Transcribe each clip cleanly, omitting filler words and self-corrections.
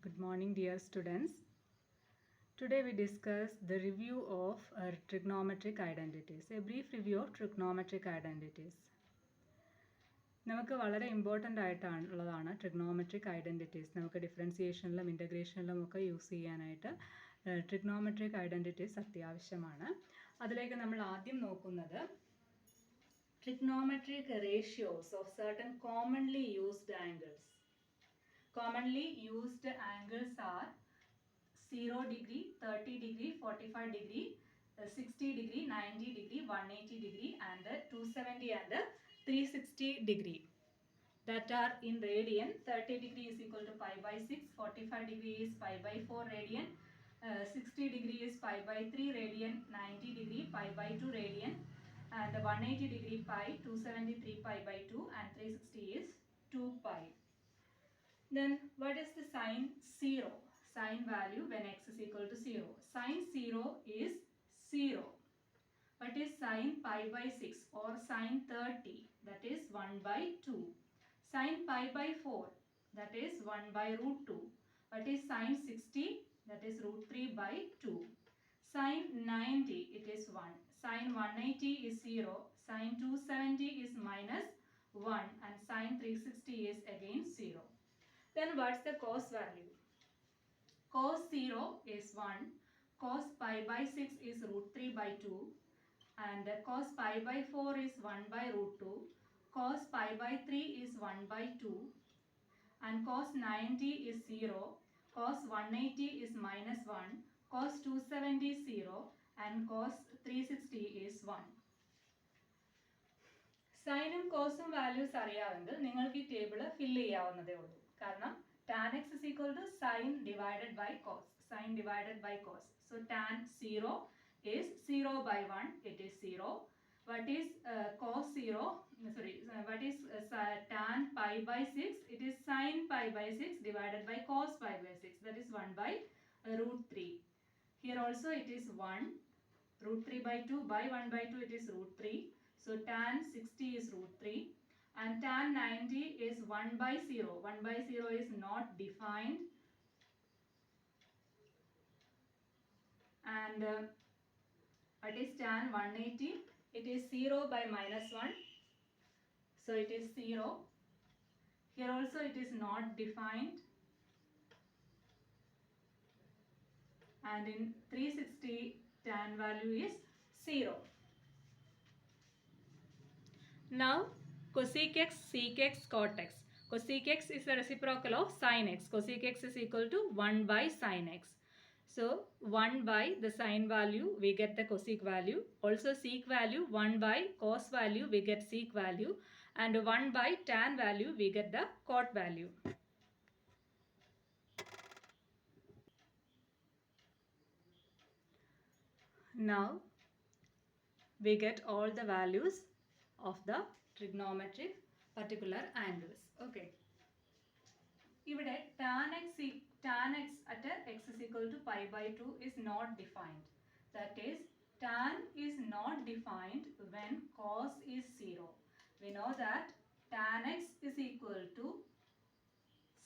Good morning, dear students. Today we discuss the review of trigonometric identities. A brief review of trigonometric identities. നമുക്ക് വളരെ important ആയിട്ടുള്ളതാണ് trigonometric identities. നമുക്ക് ഡിഫറൻസിയേഷനിലും ഇൻ്റഗ്രേഷനിലും ഒക്കെ use ചെയ്യാനായിട്ട് trigonometric identities അത്യാവശ്യമാണ്. അതിലേക്ക് നമ്മൾ ആദ്യം നോക്കുന്നത് trigonometric ratios of certain commonly used angles. Commonly used angles are 0 degree, 30 degree, 45 degree, 60 degree, 90 degree, 180 degree and 270 and 360 degree. That are in radian. 30 degree is equal to pi by 6, 45 degree is pi by 4 radian, 60 degree is pi by 3 radian, 90 degree pi by 2 radian and 180 degree pi, 273 pi by 2 and 360 is 2 pi. Then what is the sign 0? Sign value when x is equal to 0. Sign 0 is 0. What is sin pi by 6 or sin 30? That is 1 by 2. Sin pi by 4? That is 1 by root 2. What is sin 60? That is root 3 by 2. Sin 90, it is 1. Sin 180 is 0. Sin 270 is minus 1 and sin 360 is again 0. Then what's the cos value? Cos 0 is 1. Cos pi by 6 is root 3 by 2. And cos pi by 4 is 1 by root 2. Cos pi by 3 is 1 by 2. And cos 90 is 0. Cos 180 is minus 1. Cos 270 is 0. And cos 360 is 1. സൈനും കോസും values അറിയാമെങ്കിൽ നിങ്ങൾക്ക് ഈ table fill ചെയ്യാവുന്നതേ ഉള്ളൂ. കാരണം tan x is equal to sin divided by cos. Sin divided by cos. So tan 0 is 0 by 1. It is 0. What is cos 0? Sorry. What is tan pi by 6? It is sin pi by 6 divided by cos pi by 6. That is 1 by root 3. Here also it is 1. Root 3 by 2 by 1 by 2 it is root 3. So tan 60 is root 3 and tan 90 is 1 by 0. 1 by 0 is not defined and what is tan 180? It is 0 by minus 1. So it is 0. Here also it is not defined and in 360 tan value is 0. Now cosec x, sec x, cot x. Cosec x is the reciprocal of sin x. Cosec x is equal to 1 by sin x. So 1 by the sin value we get the cosec value. Also sec value 1 by cos value we get sec value and 1 by tan value we get the cot value. Now we get all the values of the trigonometric particular angles. Okay. ഇവിടെ tan x at x is equal to pi by 2 is not defined. That is tan is not defined when cos is 0. We know that tan x is equal to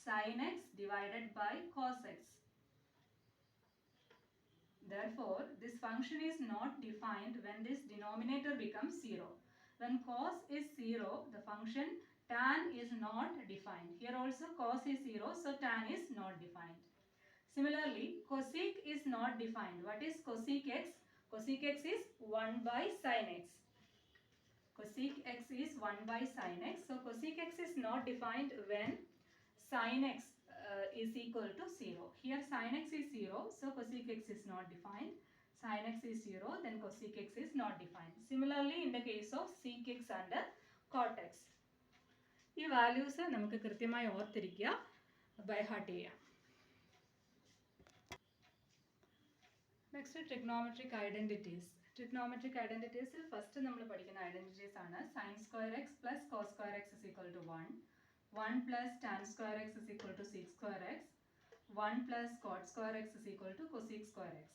sin x divided by cos x. Therefore, this function is not defined when this denominator becomes 0. When cos is 0, the function tan is not defined. Here also cos is 0, so tan is not defined. Similarly, cosec is not defined. What is cosec x? Cosec x is 1 by sin x. Cosec x is 1 by sin x. So cosec x is not defined when sin x is equal to 0. Here sin x is 0, so cosec x is not defined. Sin x is 0, then cosec x is not defined. Similarly, in the case of sec x and cot x. ഈ values നമുക്ക് കൃത്യമായി ഓർത്തിരിക്കുക, by heart ചെയ്യാം. Next trigonometric identities. Trigonometric ഐഡൻറ്റിറ്റീസിൽ first നമ്മൾ പഠിക്കുന്ന identities ആണ് sine square x plus cos square X is equal to 1, 1 plus tan square x is equal to sec square x, 1 plus cot square x is equal to cosec square x.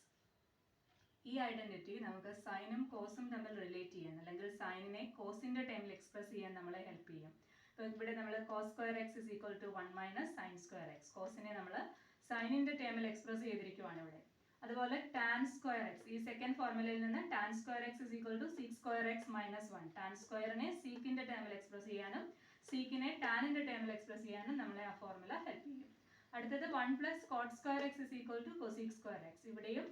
ഈ identity നമുക്ക് സൈനും കോസും തമ്മിൽ relate ചെയ്യാൻ അല്ലെങ്കിൽ സൈനിനെ കോസിൻ്റെ ടൈമിൽ express ചെയ്യാൻ നമ്മളെ help ചെയ്യും. ഇപ്പോൾ ഇവിടെ നമ്മൾ cos square X is equal to 1 minus sine square x. കോസിനെ നമ്മൾ സൈനിൻ്റെ ടേമിൽ എക്സ്പ്രസ് ചെയ്തിരിക്കുവാണ് ഇവിടെ. അതുപോലെ ടാൻ സ്ക്വയർ എക്സ്, ഈ സെക്കൻഡ് ഫോർമുലയിൽ നിന്ന് tan square X is equal to sec square X minus 1. Tan സ്ക്വയറിനെ സീക്കിൻ്റെ ടേമിൽ എക്സ്പ്രസ് ചെയ്യാനും സീക്കിനെ ടാനിൻ്റെ ടേമിൽ എക്സ്പ്രസ് ചെയ്യാനും നമ്മളെ ആ ഫോർമുല ഹെൽപ്പ് ചെയ്യും. അടുത്തത് 1 plus cot square X is equal to cosec square X. ഇവിടെയും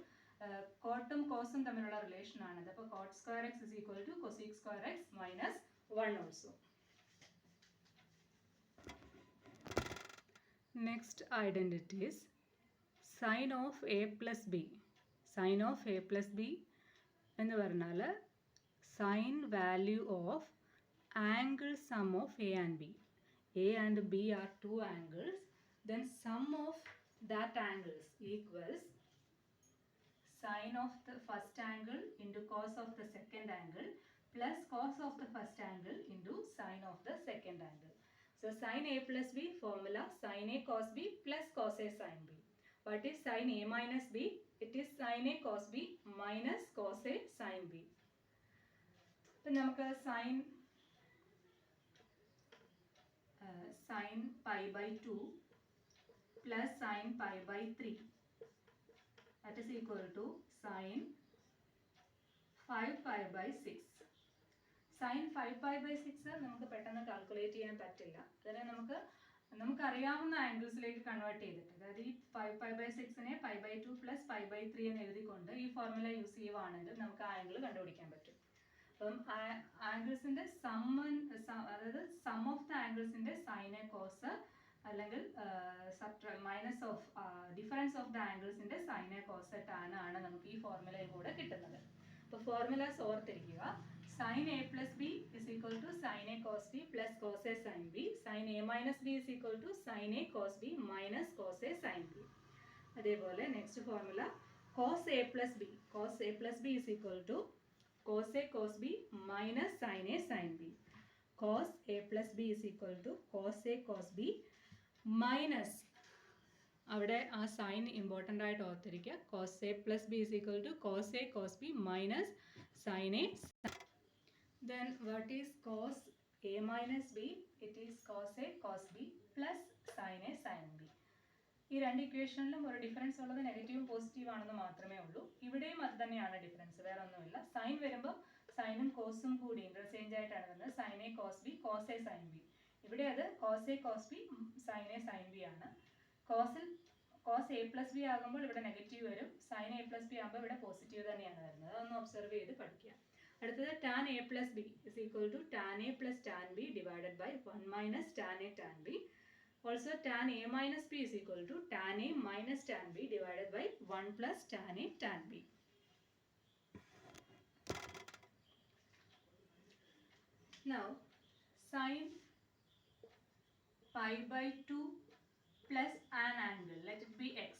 കോട്ടും കോസും തമ്മിലുള്ള റിലേഷൻ ആണിത്. അപ്പോൾ cot square X is equal to cosec square X minus 1 also. Next identity is sin of a plus b. Sin of a plus b എന്ന് പറഞ്ഞാൽ sin value of angle sum of a and b. A and b are two angles. Then sum of that angles equals sin of the first angle into cos of the second angle plus cos of the first angle into sin of the second angle. So sin a plus b formula sin a cos b plus cos a sin b. What is sin a minus b? It is sin a cos b minus cos a sin b. So നമുക്ക് sin pi by 2 plus sin pi by 3, that is equal to sin 5 pi by 6. sin 5 pi by 6 നമുക്ക് പെട്ടെന്ന് calculate ചെയ്യാൻ പറ്റില്ല. അതിനെ നമുക്കറിയാവുന്ന ആംഗിൾസിലേക്ക് convert ചെയ്തിട്ട്, അതായത് ഈ 5 pi by 6നെ pi by 2 plus pi by 3 എന്ന് എഴുതിക്കൊണ്ട് ഈ ഫോർമുല യൂസ് ചെയ്യുവാണെങ്കിൽ നമുക്ക് ആ ആംഗിൾ കണ്ടുപിടിക്കാൻ പറ്റും. അപ്പം ആംഗിൾസിൻ്റെ അതായത് സം ഓഫ് ദ ആംഗിൾസിൻ്റെ സൈനെ കോസ് അല്ലെങ്കിൽ minus of difference of the ആംഗിൾസിൻ്റെ സൈനെ കോസ് ടാൻ ആണ് നമുക്ക് ഈ ഫോർമുലയിൽ കൂടെ കിട്ടുന്നത്. അപ്പോൾ ഫോർമുലാസ് ഓർത്തിരിക്കുക. sin a plus b is equal to sin a cos b plus cos a sin b. sin a minus b is equal to sin a cos b minus cos a sin b. അതേപോലെ next formula cos a plus b. cos a plus b is equal to cos a cos b minus sin a sin b. cos a plus b is equal to cos a cos b minus, അവിടെ ആ sign important ആയിട്ട് ഓർത്തിരിക്കുക. cos a plus b is equal to cos a cos b minus sin a. Then what is cos a minus b? It is cos a cos b plus sin a sin b. ഈ രണ്ട് ഇക്വേഷനിലും ഒരു difference ഉള്ളത് നെഗറ്റീവും positive ആണെന്ന് മാത്രമേ ഉള്ളൂ. ഇവിടെയും അത് തന്നെയാണ് ഡിഫറൻസ്, വേറെ ഒന്നുമില്ല. സൈൻ വരുമ്പോൾ സൈനും കോസും കൂടി ഇന്റർചേഞ്ച് ആയിട്ടാണ് വരുന്നത്. Sine A cos B cos A sine B. ഇവിടെ അത് cos A cos B sine A sine B ആണ്. കോസ് എ പ്ലസ് ബി ആകുമ്പോൾ ഇവിടെ നെഗറ്റീവ് വരും. സൈൻ എ പ്ലസ് ബി ആകുമ്പോൾ ഇവിടെ പോസിറ്റീവ് തന്നെയാണ് വരുന്നത്. അതൊന്ന് ഒബ്സർവ് ചെയ്ത് പഠിക്കുക. അടുത്തത് tan a plus b is equal to tan a plus tan b divided by 1 minus tan a tan b. Also tan a minus b is equal to tan a minus tan b divided by 1 plus tan a tan b. Now sin pi by 2 plus an angle, let it be x.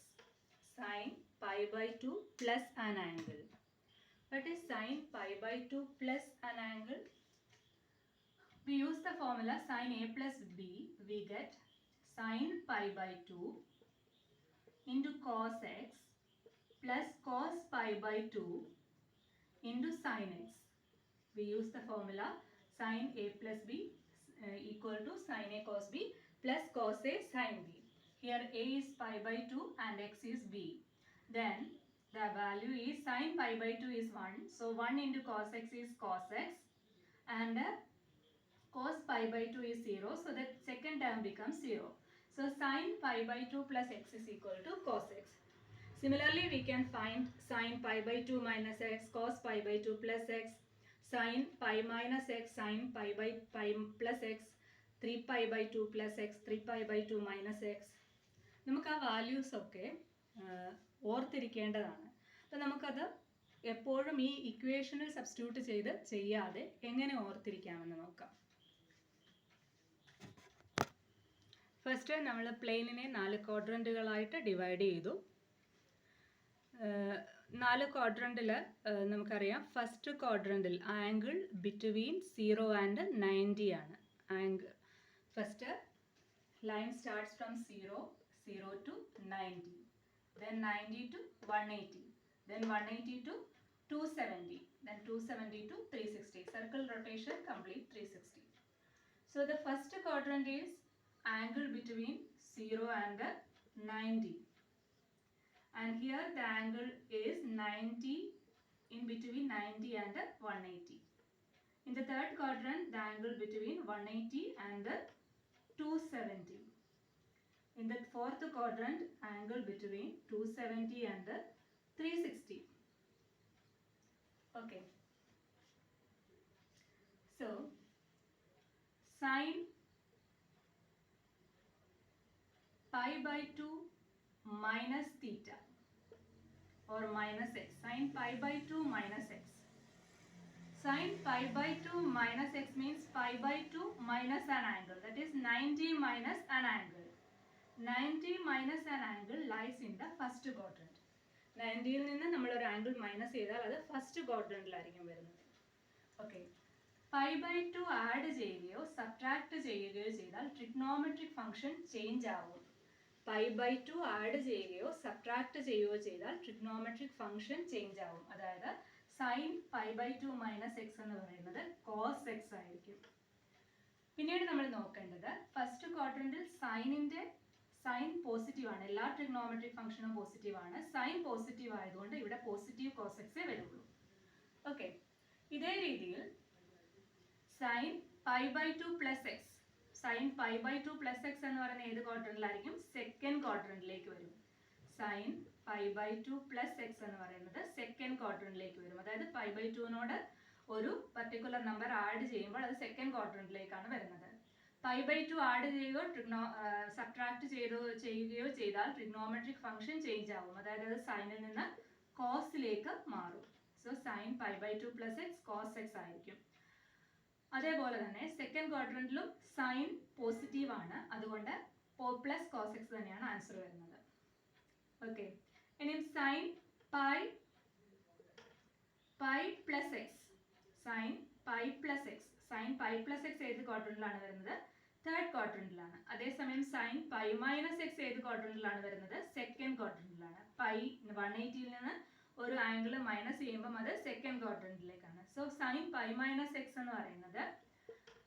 Sin pi by 2 plus an angle. What is sin pi by 2 plus an angle? We use the formula sin a plus b. We get sin pi by 2 into cos x plus cos pi by 2 into sin x. We use the formula sin a plus b equal to sin a cos b plus cos a sin b. Here a is pi by 2 and x is b. Then the value is sin pi by 2 is 1. So 1 into cos x is cos x and cos pi by 2 is 0. So that second term becomes 0. So sin pi by 2 plus x is equal to cos x. Similarly, we can find sin pi by 2 minus x, cos pi by 2 plus x, sin pi minus x, sin pi by pi plus x, 3 pi by 2 plus x, 3 pi by 2 minus x. നമുക്ക് ആ values ഒക്കെ ഓർത്തിരിക്കേണ്ടതാണ്. അപ്പോൾ നമുക്കത് എപ്പോഴും ഈ ഇക്വേഷനിൽ substitute ചെയ്ത് ചെയ്യാതെ എങ്ങനെ ഓർത്തിരിക്കാമെന്ന് നോക്കാം. ഫസ്റ്റ് നമ്മൾ പ്ലെയിനിനെ 4 ക്വാഡ്രൻറ്റുകളായിട്ട് ഡിവൈഡ് ചെയ്തു. 4 ക്വാഡ്രൻറ്റിൽ നമുക്കറിയാം ഫസ്റ്റ് ക്വാഡ്രൻറ്റിൽ ആംഗിൾ ബിറ്റ്വീൻ 0 ആൻഡ് 90 ആണ്. Angle first line starts from 0 to 90. Then 90 to 180, then 180 to 270, then 270 to 360. Circle rotation complete 360. So the first quadrant is angle between 0 and 90. and here the angle is 90, in between 90 and 180. In the third quadrant, the angle between 180 and 270. In the fourth quadrant, angle between 270 and 360. Okay. So, sine pi by 2 minus theta or minus x. Sine pi by 2 minus x. Sine pi by 2 minus x means pi by 2 minus an angle. That is 90 minus an angle. 90 minus an angle lies in the first quadrant. 90ൽ നിന്ന് നമ്മൾ ഒരു angle minus ചെയ്താൽ അത് first ക്വാഡ്രന്റിലായിരിക്കും വരുന്നത്. Okay. Pi by 2 add ചെയ്യുകയോ subtract ചെയ്യുകയോ ചെയ്താൽ ട്രിഗ്നോമെട്രിക് ഫംഗ്ഷൻ ചേഞ്ച് ആവും. പൈ ബൈ 2 ആഡ് ചെയ്യുകയോ സബ്ട്രാക്ട് ചെയ്യുകയോ ചെയ്താൽ ട്രിഗ്നോമെട്രിക് ഫംഗ്ഷൻ ചേഞ്ച് ആവും. അതായത് sine pi by 2 minus X എന്ന് പറയുന്നത് കോസ് എക്സ് ആയിരിക്കും. പിന്നീട് നമ്മൾ നോക്കേണ്ടത് ഫസ്റ്റ് ക്വാഡ്രന്റിൽ സൈൻ പോസിറ്റീവ് ആണ്. എല്ലാ ട്രിഗ്നോമെട്രിക് ഫംഗ്ഷനും പോസിറ്റീവ് ആണ്. സൈൻ പോസിറ്റീവ് ആയതുകൊണ്ട് ഇവിടെ പോസിറ്റീവ് കോസ് എക്സേ വരുള്ളൂ. ഓക്കെ. ഇതേ രീതിയിൽ sine pi by 2 plus X, sine pi by 2 plus X എന്ന് പറയുന്ന ഏത് ക്വാഡ്രന്റിലായിരിക്കും? സെക്കൻഡ് ക്വാഡ്രന്റിലേക്ക് വരും. Sine pi by 2 plus X എന്ന് പറയുന്നത് സെക്കൻഡ് ക്വാഡ്രന്റിലേക്ക് വരും. അതായത് പൈ ബൈ 2നോട് ഒരു പർട്ടിക്കുലർ നമ്പർ ആഡ് ചെയ്യുമ്പോൾ അത് സെക്കൻഡ് ക്വാഡ്രന്റിലേക്കാണ് വരുന്നത്. പൈ ബൈ 2 ആഡ് ചെയ്യുകയോ സബ്ട്രാക്ട് ചെയ്യുകയോ ചെയ്താൽ ട്രിഗ്നോമെട്രിക് ഫംഗ്ഷൻ ചേഞ്ച് ആവും. അതായത് അത് സൈനിൽ നിന്ന് കോസിലേക്ക് മാറും. So sine pi by 2 plus X cos X ആയിരിക്കും. അതേപോലെ തന്നെ സെക്കൻഡ് ക്വാഡ്രന്റിലും സൈൻ പോസിറ്റീവ് ആണ്. അതുകൊണ്ട് പ്ലസ് കോസ് എക്സ് തന്നെയാണ് ആൻസർ വരുന്നത്. ഓക്കെ. ഇനി sine pi plus X, sine pi plus X, sine pi plus X ഏത് ക്വാഡ്രന്റിലാണ് വരുന്നത്? തേർഡ് ക്വാഡ്രന്റിലാണ്. അതേസമയം സൈൻ പൈ മൈനസ് എക്സ് ഏത് ക്വാഡ്രന്റിലാണ് വരുന്നത്? സെക്കൻഡ് ക്വാഡ്രന്റിലാണ്. പൈ 180ൽ നിന്ന് ഒരു ആംഗിൾ മൈനസ് ചെയ്യുമ്പം അത് സെക്കൻഡ് ക്വാഡ്രന്റിലേക്കാണ്. So sine pi minus X എന്ന് പറയുന്നത്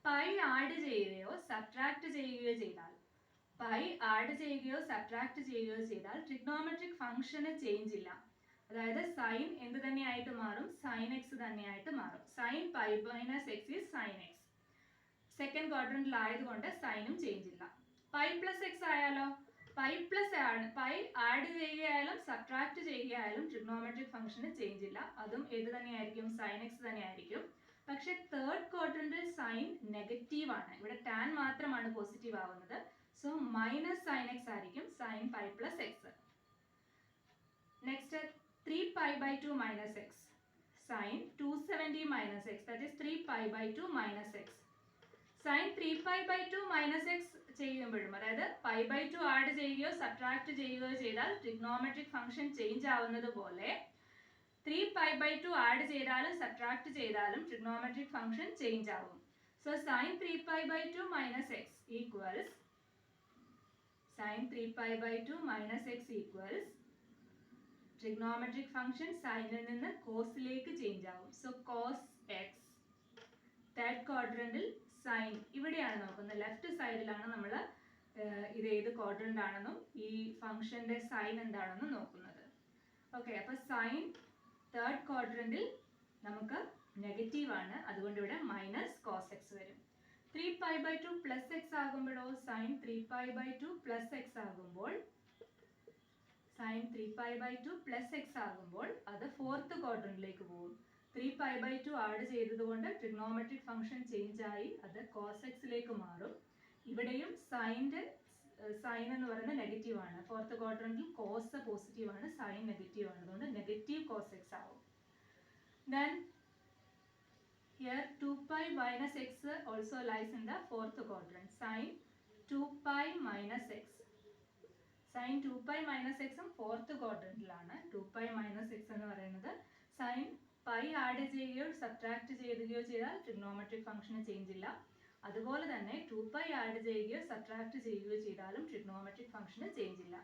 പൈ ആഡ് ചെയ്യുകയോ സബ്ട്രാക്ട് ചെയ്യുകയോ ചെയ്താൽ, പൈ ആഡ് ചെയ്യുകയോ സബ്ട്രാക്ട് ചെയ്യുകയോ ചെയ്താൽ ട്രിഗ്നോമെട്രിക് ഫംഗ്ഷന് ചേഞ്ച് ഇല്ല. അതായത് സൈൻ എന്ത് തന്നെയായിട്ട് മാറും? സൈൻ എക്സ് തന്നെയായിട്ട് മാറും. Sine pi minus X is sine x. Second ക്വാഡ്രന്റിൽ ആയതുകൊണ്ട് സൈനും ചേഞ്ച് ഇല്ല. പൈ പ്ലസ് എക്സ് ആയാലോ? പൈ ആഡ് ചെയ്യുകയായാലും സബ്ട്രാക്ട് ചെയ്യുകയായാലും ട്രിഗ്നോമെട്രിക് ഫംഗ്ഷന് ചേഞ്ച് ഇല്ല. അതും ഏത് തന്നെയായിരിക്കും? സൈൻ എക്സ് തന്നെയായിരിക്കും. പക്ഷെ തേർഡ് ക്വാഡ്രന്റിൽ സൈൻ നെഗറ്റീവ് ആണ്. ഇവിടെ ടാൻ മാത്രമാണ് പോസിറ്റീവ് ആവുന്നത്. സോ മൈനസ് സൈൻ എക്സ് ആയിരിക്കും sign pi plus X. Next 3 pi by 2 minus x, sin 270 minus x, that is 3 pi by 2 minus x. Sin 3 pi by 2 minus x ചെയ്യുമ്പോഴും, അതായത് pi by 2 add ചെയ്യുകയോ subtract ചെയ്യുകയോ ചെയ്താൽ trigonometric function change ആവുന്നത് പോലെ 3 pi by 2 add ചെയ്താലും subtract ചെയ്താലും trigonometric function change ആവും. So sin 3 pi by 2 minus x equals sin 3 pi by 2 minus x equals trigonometric function സൈനിൽ നിന്ന് കോസിലേക്ക് ചേഞ്ച് ആവും. So cos x. തേർഡ് ക്വാഡ്രന്റിൽ സൈൻ ഇവിടെയാണ് നോക്കുന്നത്. ലെഫ്റ്റ് സൈഡിലാണ് നമ്മൾ ഇത് ഏത് ക്വാഡ്രന്റ് ആണെന്നും ഈ ഫംഗ്ഷന്റെ സൈൻ എന്താണെന്നും നോക്കുന്നത്. ഓക്കെ. അപ്പോൾ സൈൻ തേർഡ് ക്വാഡ്രന്റിൽ നമുക്ക് നെഗറ്റീവ് ആണ്. അതുകൊണ്ട് ഇവിടെ മൈനസ് കോസ് എക്സ് വരും. 3 pi by 2 പ്ലസ് എക്സ് ആകുമ്പോഴോ sine 3 pi by 2 plus x ആകുമ്പോൾ sin 3 pi by 2 plus x ആകുമ്പോൾ അത് ഫോർത്ത് ക്വാഡ്രന്റിലേക്ക് പോകും. 3 pi by 2 ആഡ് ചെയ്തതുകൊണ്ട് ട്രിഗ്നോമെട്രിക് ഫംഗ്ഷൻ ചേഞ്ച് ആയി അത് കോസ് എക്സിലേക്ക് മാറും. ഇവിടെയും സൈൻ എന്ന് പറയുന്നത് നെഗറ്റീവ് ആണ്. ഫോർത്ത് ക്വാഡ്രന്റിൽ കോസ് പോസിറ്റീവ് ആണ്, സൈൻ നെഗറ്റീവ് ആണ്. അതുകൊണ്ട് നെഗറ്റീവ് കോസ് എക്സ് ആവും. Then here 2 pi minus x also lies in the fourth quadrant. Sin 2 pi minus x. Sin 2 pi minus x fourth ക്വാഡ്രന്റിലാണ്. 2 pi minus x എന്ന് പറയുന്നത് sine pi add ചെയ്യുകയോ subtract ചെയ്യുകയോ ചെയ്താൽ trigonometric ഫംഗ്ഷന് change ഇല്ല. അതുപോലെ തന്നെ 2 pi ആഡ് ചെയ്യുകയോ സബ്ട്രാക്ട് ചെയ്യുകയോ ചെയ്താലും ട്രിഗ്നോമെട്രിക് ഫംഗ്ഷന് ചേഞ്ച് ഇല്ല.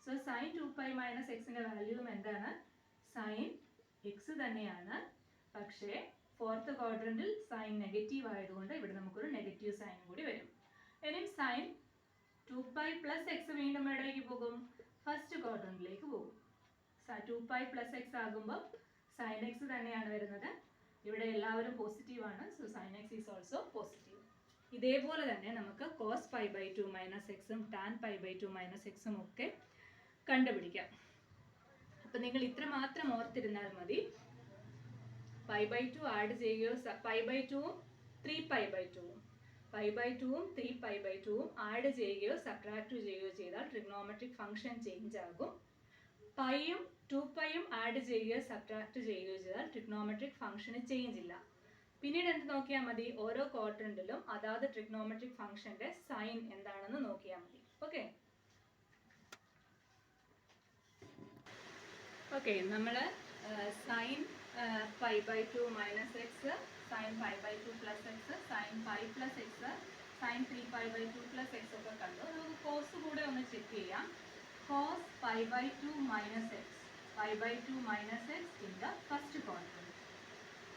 സോ സൈൻ 2 pi minus xന്റെ വാല്യൂവും എന്താണ്? സൈൻ എക്സ് തന്നെയാണ്. പക്ഷേ ഫോർത്ത് ക്വാഡ്രന്റിൽ സൈൻ നെഗറ്റീവ് ആയതുകൊണ്ട് ഇവിടെ നമുക്കൊരു നെഗറ്റീവ് സൈൻ കൂടി വരും. ഇനി സൈൻ 2 pi പ്ലസ് എക്സ് വീണ്ടും എവിടേക്ക് പോകും? ഫസ്റ്റ് ക്വാഡ്രന്റിലേക്ക് പോകും. 2π പ്ലസ് എക്സ് ആകുമ്പോൾ സൈൻ എക്സ് തന്നെയാണ് വരുന്നത്. ഇവിടെ എല്ലാവരും പോസിറ്റീവാണ്. So sine x is also positive. ഇതേപോലെ തന്നെ നമുക്ക് കോസ് പൈ ബൈ 2 മൈനസ് എക്സും ടാൻ പൈ ബൈ 2 മൈനസ് എക്സും ഒക്കെ കണ്ടുപിടിക്കാം. അപ്പം നിങ്ങൾ ഇത്ര മാത്രം ഓർത്തിരുന്നാൽ മതി. പൈ ബൈ 2 ആഡ് ചെയ്യുകയോ പൈ ബൈ 2ഉം 3π ബൈ 2ഉം പൈ ബൈ 2ഉം 3π ബൈ 2ഉം ആഡ് ചെയ്യുകയോ സബ്ട്രാക്ട് ചെയ്യുകയോ ചെയ്താൽ ട്രിഗ്നോമെട്രിക് ഫംഗ്ഷൻ ചേഞ്ച് ആകും. പൈയും 2πയും ആഡ് ചെയ്യുകയോ സബ്ട്രാക്ട് ചെയ്യുകയോ ചെയ്താൽ ട്രിഗ്നോമെട്രിക് ഫംഗ്ഷന് ചേഞ്ച് ഇല്ല. പിന്നീട് എന്ത് നോക്കിയാൽ മതി? ഓരോ ക്വാഡ്രന്റിലും അതാത് ട്രിഗ്നോമെട്രിക് ഫംഗ്ഷന്റെ സൈൻ എന്താണെന്ന് നോക്കിയാൽ മതി. ഓക്കെ ഓക്കെ നമ്മൾ sine pi by 2 minus x, sine pi by 2 plus X, sine pi plus X, sine 3π by 2 plus x ഒക്കെ കണ്ടു. നമുക്ക് കോസ് കൂടെ ഒന്ന് ചെക്ക് ചെയ്യാം. Cos pi by 2 minus x, pi by 2 minus x in the first quadrant.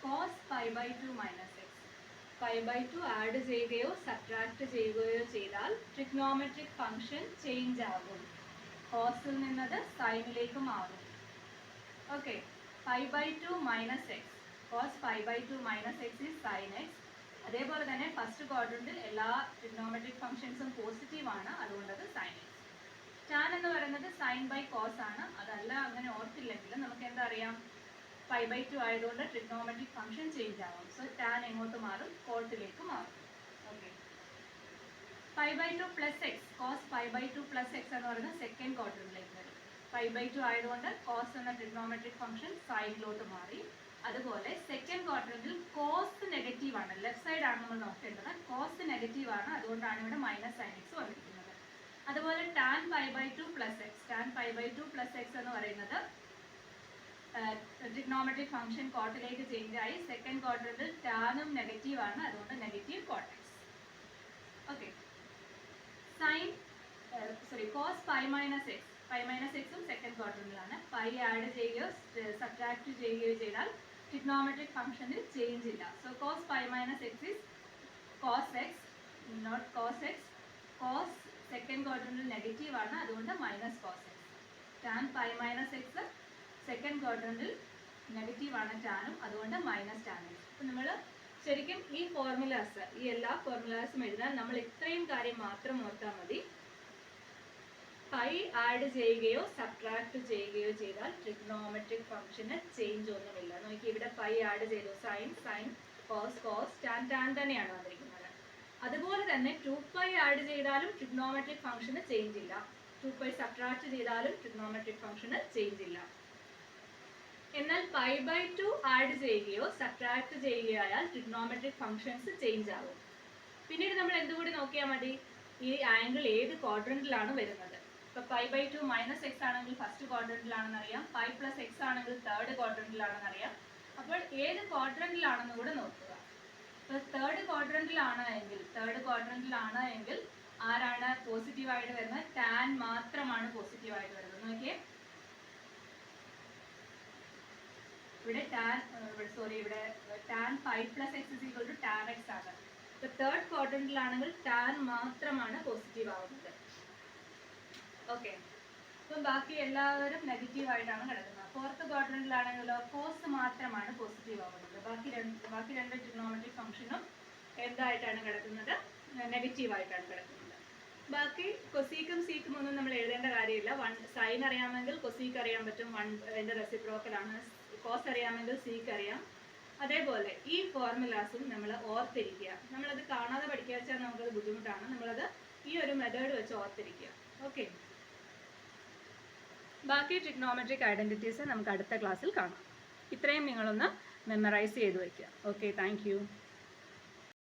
Cos pi by 2 minus x, pi by 2 add ചെയ്യുകയോ subtract ചെയ്യുകയോ ചെയ്താൽ trigonometric function change ആകും. കോസിൽ നിന്നത് സൈനിലേക്ക് മാറും. Okay, pi by 2 minus X, cos pi by 2 minus X is sine X. അതേപോലെ തന്നെ first ക്വാഡ്രന്റിൽ എല്ലാ ട്രിഗ്നോമെട്രിക് ഫംഗ്ഷൻസും പോസിറ്റീവ് ആണ്, അതുകൊണ്ട് അത് സൈൻ എക്സ്. ടാൻ എന്ന് പറയുന്നത് സൈൻ ബൈ കോസ് ആണ്. അതല്ല അങ്ങനെ ഓർത്തില്ലെങ്കിൽ നമുക്ക് എന്താ അറിയാം? പൈ ബൈ 2 ആയതുകൊണ്ട് ട്രിഗ്നോമെട്രിക് ഫംഗ്ഷൻ ചേഞ്ച് ആകും. സോ ടാൻ എങ്ങോട്ട് മാറും? കോട്ടിലേക്ക് മാറും. Okay, pi by 2 plus X, cos pi by 2 plus X എന്ന് പറയുന്നത് സെക്കൻഡ് ക്വാഡ്രന്റിലേക്ക് വരും. പൈ ബൈ 2 ആയതുകൊണ്ട് കോസ് എന്ന ട്രിഗ്നോമെട്രിക് ഫംഗ്ഷൻ സൈഡിലോട്ട് മാറി. അതുപോലെ സെക്കൻഡ് ക്വാഡ്രന്റിൽ കോസ് നെഗറ്റീവ് ആണ്, ലെഫ്റ്റ് സൈഡ് ആണ് നമ്മൾ നോക്കേണ്ടത്. കോസ് നെഗറ്റീവ് ആണ്, അതുകൊണ്ടാണ് ഇവിടെ മൈനസ് സൈൻ എക്സ് വന്നിരിക്കുന്നത്. അതുപോലെ tan pi by 2 plus x, tan pi by 2 plus X എന്ന് പറയുന്നത് ട്രിഗ്നോമെട്രിക് ഫംഗ്ഷൻ കോട്ടിലേക്ക് ചേഞ്ച് ആയി. സെക്കൻഡ് ക്വാഡ്രന്റിൽ ടാനും നെഗറ്റീവ് ആണ്, അതുകൊണ്ട് negative cot x. Okay, sine cos pi minus x, pi minus എക്സും സെക്കൻഡ് ക്വാഡ്രന്റിലാണ്. പൈ ആഡ് ചെയ്യുകയോ സബ്ട്രാക്ട് ചെയ്യുകയോ ചെയ്താൽ ട്രിഗ്നോമെട്രിക് ഫംഗ്ഷനിൽ ചേഞ്ച് ഇല്ല. So cos pi minus X is cos x, not cos x. Cos second ക്വാഡ്രന്റിൽ നെഗറ്റീവ് ആണ്, അതുകൊണ്ട് minus cos x. Tan pi minus x second ക്വാഡ്രന്റിൽ നെഗറ്റീവ് ആണ് ടാനും, അതുകൊണ്ട് മൈനസ് ടാൻ എക്സ്. അപ്പം നമ്മൾ ശരിക്കും ഈ ഫോർമുലാസ്, ഈ എല്ലാ ഫോർമുലാസും എഴുതാൻ നമ്മൾ ഇത്രയും കാര്യം മാത്രം ഓർത്താൽ മതി. പൈ ആഡ് ചെയ്യുകയോ സബ്ട്രാക്ട് ചെയ്യുകയോ ചെയ്താൽ ട്രിഗ്നോമെട്രിക് ഫംഗ്ഷന് ചേഞ്ച് ഒന്നുമില്ല. നോക്കി, ഇവിടെ പൈ ആഡ് ചെയ്തു, sine sine, cos cos, tan tan തന്നെയാണ് വന്നിരിക്കുന്നത്. അതുപോലെ തന്നെ 2π ആഡ് ചെയ്താലും ട്രിഗ്നോമെട്രിക് ഫംഗ്ഷന് ചേഞ്ച് ഇല്ല. 2π സബ്ട്രാക്ട് ചെയ്താലും ട്രിഗ്നോമെട്രിക് ഫംഗ്ഷന് ചേഞ്ച് ഇല്ല. എന്നാൽ പൈ ബൈ 2 ആഡ് ചെയ്യുകയോ സബ്ട്രാക്ട് ചെയ്യുകയോ ആയാൽ ട്രിഗ്നോമെട്രിക് ഫംഗ്ഷൻസ് ചേഞ്ച് ആകും. പിന്നീട് നമ്മൾ എന്തുകൂടി നോക്കിയാൽ മതി? ഈ ആംഗിൾ ഏത് ക്വാഡ്രന്റിലാണ് വരുന്നത്. ഇപ്പോൾ പൈ ബൈ 2 മൈനസ് എക്സ് ആണെങ്കിൽ ഫസ്റ്റ് ക്വാഡ്രന്റിലാണെന്ന് അറിയാം. പൈ പ്ലസ് എക്സ് ആണെങ്കിൽ തേർഡ് ക്വാഡ്രന്റിലാണെന്ന് അറിയാം. അപ്പോൾ ഏത് ക്വാഡ്രന്റിലാണെന്ന് കൂടെ നോക്കുക. ഇപ്പോൾ തേർഡ് ക്വാഡ്രന്റിലാണ് എങ്കിൽ ആരാണ് പോസിറ്റീവായിട്ട് വരുന്നത്? ടാൻ മാത്രമാണ് പോസിറ്റീവായിട്ട് വരുന്നത്. നോക്കിയേ, ഇവിടെ tan pi plus X is equal to tan X ആണ്. ഇപ്പോൾ തേർഡ് ക്വാഡ്രന്റിലാണെങ്കിൽ ടാൻ മാത്രമാണ് പോസിറ്റീവ് ആവുന്നത്. ഓക്കെ, അപ്പം ബാക്കി എല്ലാവരും നെഗറ്റീവ് ആയിട്ടാണ് കിടക്കുന്നത്. ഫോർത്ത് ക്വാഡ്രന്റിലാണെങ്കിലോ കോസ് മാത്രമാണ് പോസിറ്റീവ് ആവുന്നത്. ബാക്കി രണ്ട് ട്രിഗ്നോമെട്രിക് ഫംഗ്ഷനും എന്തായിട്ടാണ് കിടക്കുന്നത്? നെഗറ്റീവ് ആയിട്ടാണ് കിടക്കുന്നത്. ബാക്കി കൊസീക്കും സീക്കും ഒന്നും നമ്മൾ എഴുതേണ്ട കാര്യമില്ല. സൈൻ അറിയാമെങ്കിൽ കൊസീക്ക് അറിയാൻ പറ്റും, അതിൻ്റെ റെസിപ്രോക്കലാണ്. കോസ് അറിയാമെങ്കിൽ സീക്ക് അറിയാം. അതേപോലെ ഈ ഫോർമുലാസും നമ്മൾ ഓർത്തിരിക്കുക. നമ്മളത് കാണാതെ പഠിക്കുക വെച്ചാൽ നമുക്കത് ബുദ്ധിമുട്ടാണ്. നമ്മളത് ഈ ഒരു മെത്തേഡ് വെച്ച് ഓർത്തിരിക്കുക. ഓക്കെ, ബാക്കി ട്രിഗ്നോമെട്രിക് ഐഡൻറ്റിറ്റീസ് നമുക്ക് അടുത്ത ക്ലാസ്സിൽ കാണാം. ഇത്രയും നിങ്ങളൊന്ന് മെമ്മറൈസ് ചെയ്ത് വയ്ക്കുക. Okay, thank you.